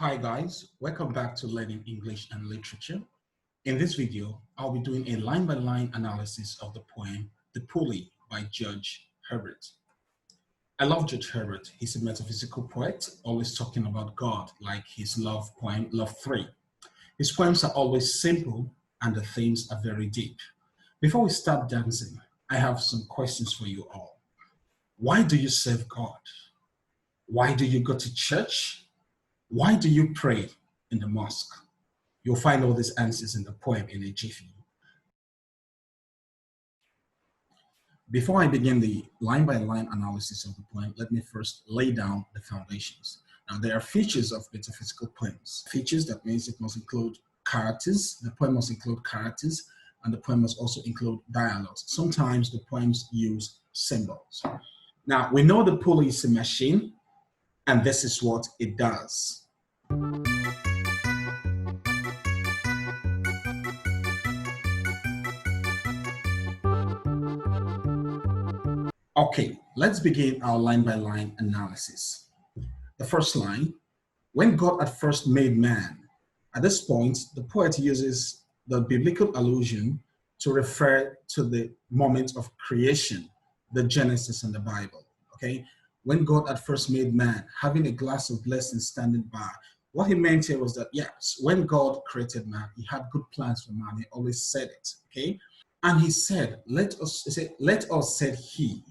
Hi guys, welcome back to Learning English and Literature. In this video, I'll be doing a line-by-line analysis of the poem The Pulley by Judge Herbert. I love Judge Herbert. He's a metaphysical poet, always talking about God, like his love poem, Love 3. His poems are always simple and the themes are very deep. Before we start dancing, I have some questions for you all. Why do you serve God? Why do you go to church? Why do you pray in the mosque? You'll find all these answers in the poem in a jiffy. Before I begin the line-by-line analysis of the poem, let me first lay down the foundations. Now, there are features of metaphysical poems. Features, that means it must include characters, the poem must include characters, and the poem must also include dialogues. Sometimes the poems use symbols. Now, we know the pulley is a machine, and this is what it does. Okay, let's begin our line-by-line analysis. The first line, when God at first made man. At this point, the poet uses the biblical allusion to refer to the moment of creation, the Genesis in the Bible, okay? When God at first made man, having a glass of blessing standing by. What he meant here was that, yes, when God created man, he had good plans for man. He always said it, okay? And he said, let us, said he,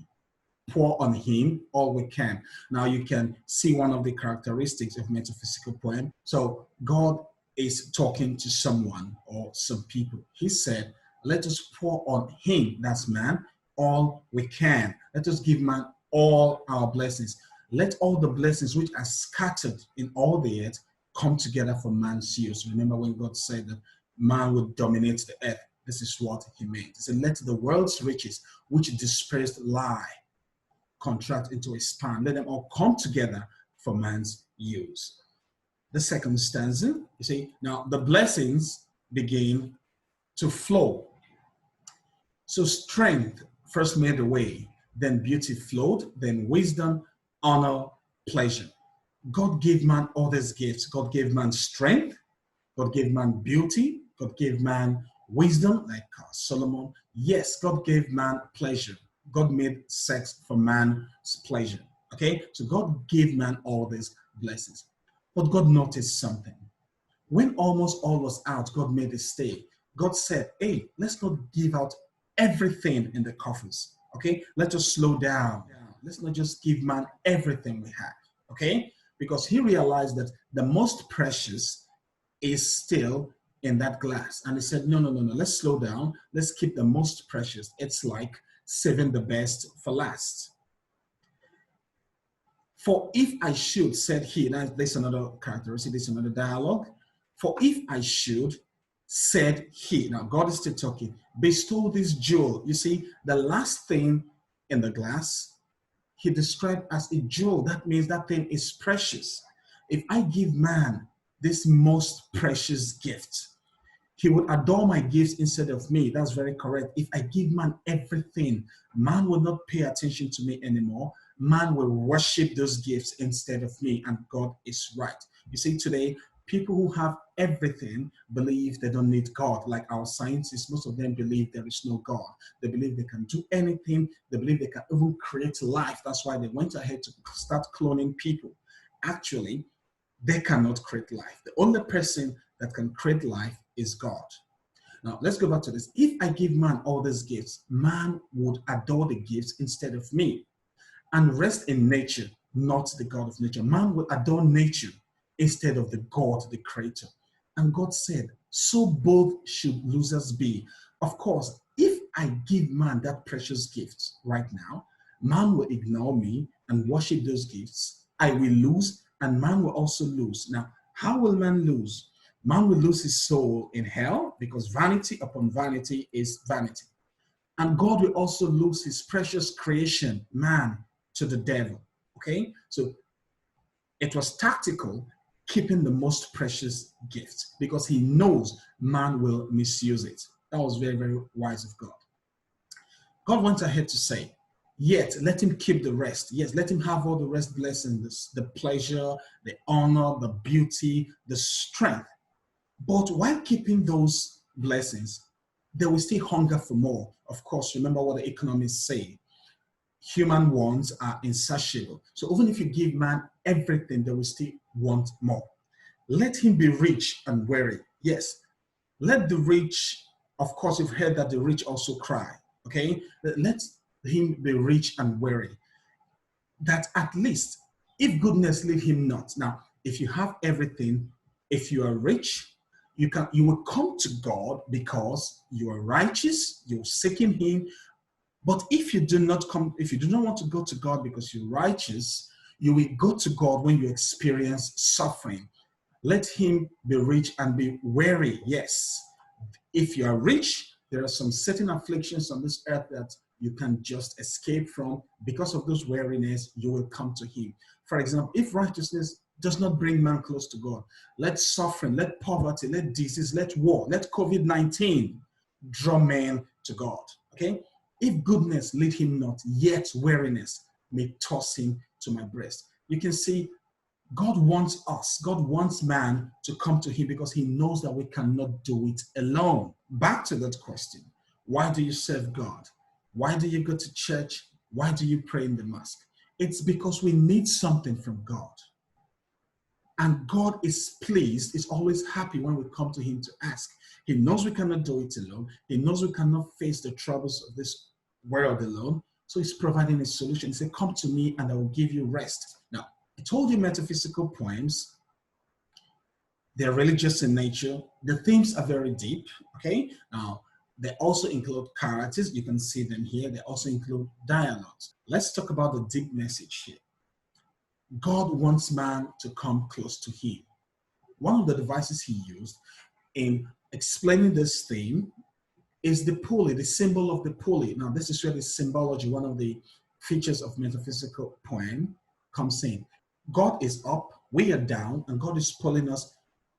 pour on him all we can. Now you can see one of the characteristics of metaphysical poem. So God is talking to someone or some people. He said, let us pour on him, that's man, all we can. Let us give man all our blessings. Let all the blessings which are scattered in all the earth come together for man's use. Remember when God said that man would dominate the earth. This is what he meant. He said, let the world's riches which dispersed lie contract into a span. Let them all come together for man's use. The second stanza, you see, now the blessings begin to flow. So strength first made the way, then beauty flowed, then wisdom, honor, pleasure. God gave man all these gifts. God gave man strength. God gave man beauty. God gave man wisdom, like Solomon. Yes, God gave man pleasure. God made sex for man's pleasure. Okay, so God gave man all these blessings. But God noticed something. When almost all was out, God made a stay. God said, hey, let's not give out everything in the coffers. Okay, let us slow down. Let's not just give man everything we have. Okay, because he realized that the most precious is still in that glass. And he said, no, let's slow down. Let's keep the most precious. It's like saving the best for last. For if I should, said he, now there's another characteristic, there's another dialogue. For if I should, said he, now God is still talking, bestow this jewel. You see, the last thing in the glass, he described as a jewel. That means that thing is precious. If I give man this most precious gift, he would adore my gifts instead of me. That's very correct. If I give man everything, man will not pay attention to me anymore. Man will worship those gifts instead of me, and God is right. You see, today, people who have everything believe they don't need God. Like our scientists, most of them believe there is no God. They believe they can do anything. They believe they can even create life. That's why they went ahead to start cloning people. Actually, they cannot create life. The only person that can create life is God. Now, let's go back to this. If I give man all these gifts, man would adore the gifts instead of me and rest in nature, not the God of nature. Man will adore nature instead of the God, the creator. And God said, so both should losers be. Of course, if I give man that precious gift right now, man will ignore me and worship those gifts. I will lose, and man will also lose. Now, how will man lose? Man will lose his soul in hell, because vanity upon vanity is vanity. And God will also lose his precious creation, man, to the devil. Okay? So it was tactical, keeping the most precious gift, because he knows man will misuse it. That was very, very wise of God. God went ahead to say, Yet let him keep the rest. Yes, let him have all the rest blessings, the pleasure, the honor, the beauty, the strength. But while keeping those blessings, they will still hunger for more. Of course, remember what the economists say. Human wants are insatiable. So even if you give man everything, they will still want more. Let him be rich and weary. Yes, let the rich, of course, you've heard that the rich also cry. Okay, let him be rich and weary. That at least, if goodness leave him not. Now, if you have everything, if you are rich, you will come to God because you are righteous, you're seeking him. But if you do not want to go to God because you're righteous, you will go to God when you experience suffering. Let him be rich and be weary. Yes. If you are rich, there are some certain afflictions on this earth that you can just escape from. Because of those weariness, you will come to him. For example, if righteousness does not bring man close to God, let suffering, let poverty, let disease, let war, let COVID-19 draw men to God. Okay? If goodness lead him not, yet weariness may toss him to my breast. You can see God wants us, God wants man to come to him because he knows that we cannot do it alone. Back to that question. Why do you serve God? Why do you go to church? Why do you pray in the mosque? It's because we need something from God. And God is pleased, is always happy when we come to him to ask. He knows we cannot do it alone. He knows we cannot face the troubles of this world alone. So he's providing a solution. He said, come to me and I will give you rest. Now, I told you metaphysical poems, they're religious in nature. The themes are very deep, okay? Now, they also include characters. You can see them here. They also include dialogues. Let's talk about the deep message here. God wants man to come close to him. One of the devices he used in explaining this theme is the pulley, the symbol of the pulley. Now, this is where the symbology, one of the features of metaphysical poem, comes in. God is up, we are down, and God is pulling us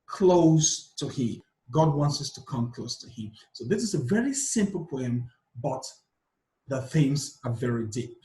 close to him. God wants us to come close to him. So this is a very simple poem, but the themes are very deep.